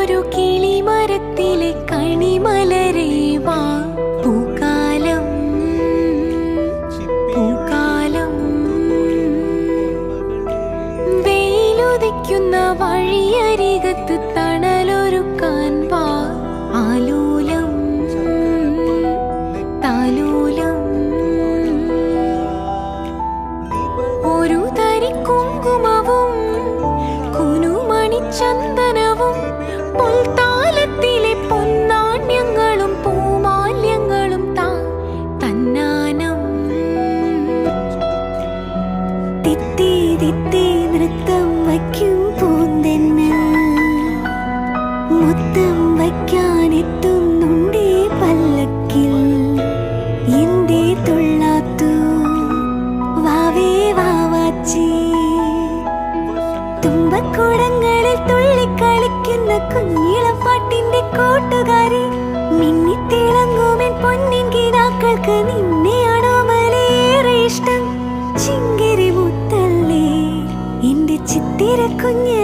തണലൊരു കിളിമരത്തിലെ കണിമലരേ വാ. പൂക്കാലം പൂക്കാലം വെയിലുദിക്കുന്ന വഴിയരികത്ത് തണലൊരുക്കാൻ വാ. ആലൂലം താലൂലം ഒരു തരി കുങ്കുമവും കുനുമണിച്ചന്ദനവും പുൽത്താലത്തിലെ പൊന്നാണ്യങ്ങളും പൂമാല്യങ്ങളും തന്നാനം. തിത്തി തിത്തി നൃത്തം വയ്ക്കും പൂന്തെന്നൽ മുത്തം വയ്ക്കാനെത്തുന്നുണ്ടേ പല്ലക്കിൽ. എന്തേ തുള്ളാത്തു വാവേ വാവാച്ചി. തുമ്പക്കുടങ്ങളിൽ തുള്ളിക്കളിക്കുന്ന കുഞ്ഞിളപ്പാട്ടിന്റെ കൂട്ടുകാരി. മിന്നിത്തിളങ്ങുമെൻ പൊന്നിൻ കിനാക്കൾക്ക് നിന്നെയാണോ മലേറെ ഇഷ്ടം. ചിങ്കിരി മുത്തല്ലേ എന്റെ ചിത്തിര കുഞ്ഞ്